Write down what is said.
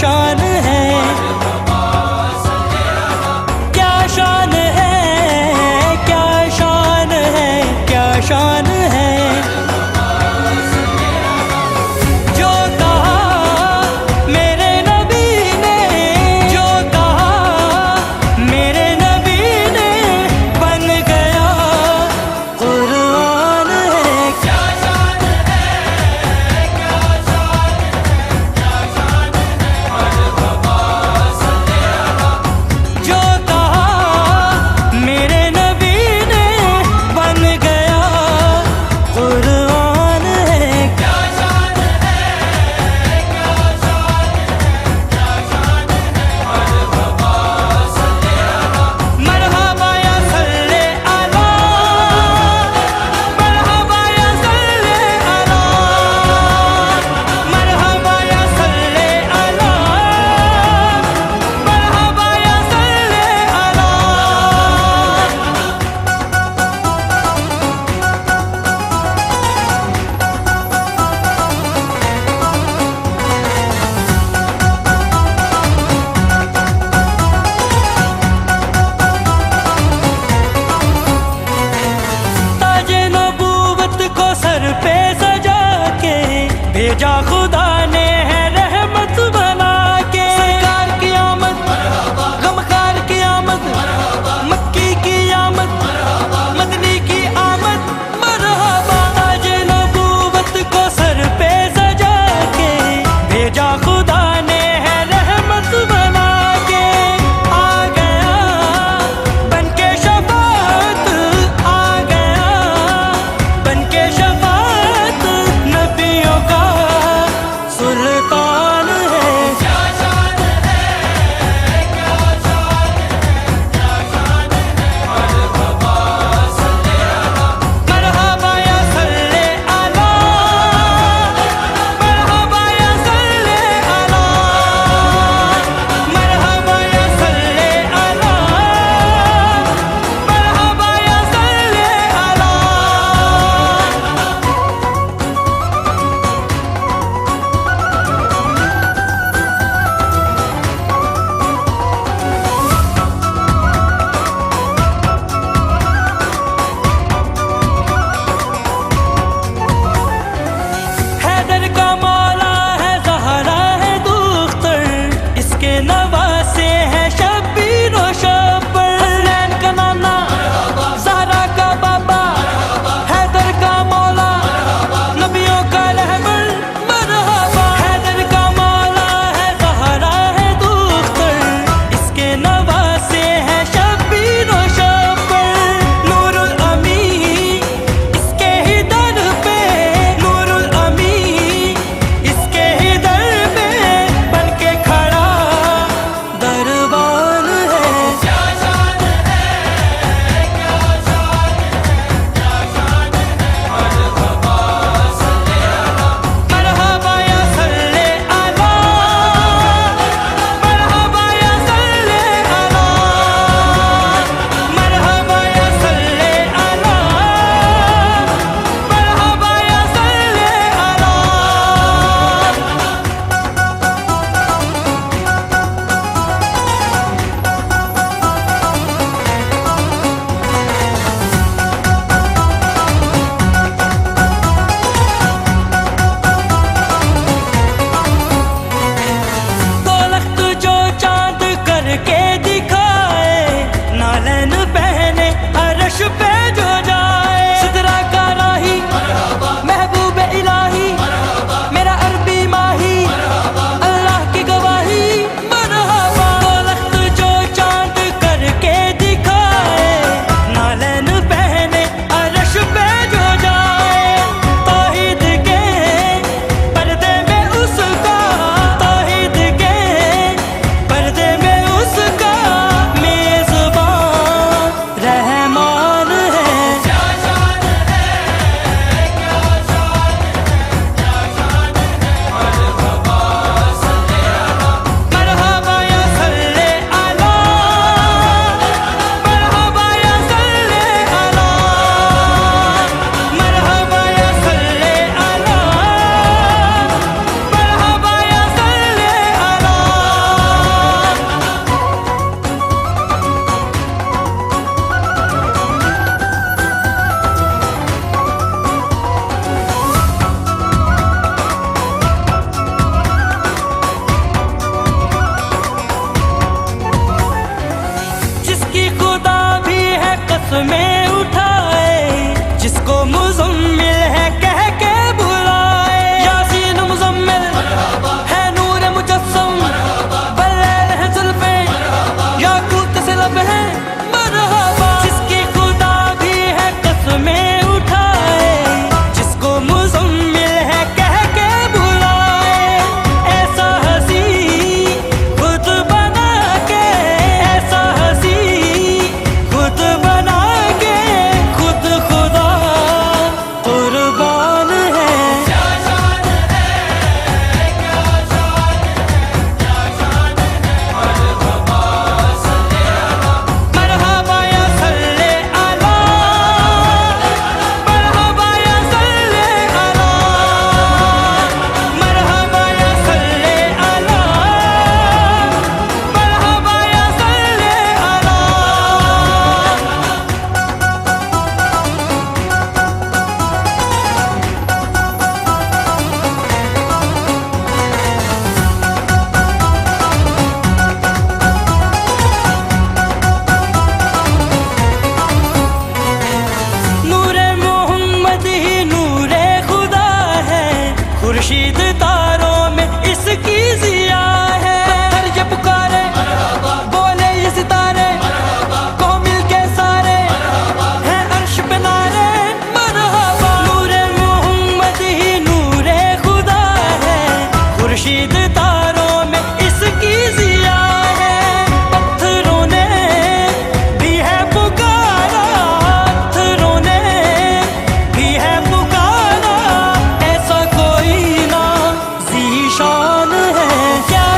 शान है, क्या शान है, क्या शान है, क्या शान है। जो कहा मेरे नबी ने, जो कहा मेरे नबी ने, बन गया कुरान है। क्या शान है, क्या शान है, क्या शान है। मरहबा सल्ले अला। जो कहा मेरे नबी ने, बन गया कुरान है। क्या शान है, क्या शान है, क्या शान है। मरहबा सल्ले अला। मरहबा या सल्ले अला, मरहबा या सल्ले अला, मरहबा या सल्ले अला, मरहबा या सल्ले अला। ताजे नबूवत को सर पे सजा के भेजा खुदा ने है रहमत बना के। सरकार की आमद, गमखार की आमद, मक्की की आमद, मदनी की आमद, मरहबा। ताजे नबूवत को सर पे सजा के भेजा खुदा ने है रहमत बना के। आ गया बनके शफाअत, आ गया बनके शफाअत, नबियों का सुल्तान खुर्शीद तारों में इसकी जिया है। पत्थरों ने भी है पुकारा, पत्थरों ने भी है पुकारा, ऐसा कोई ना ज़ीशान है। क्या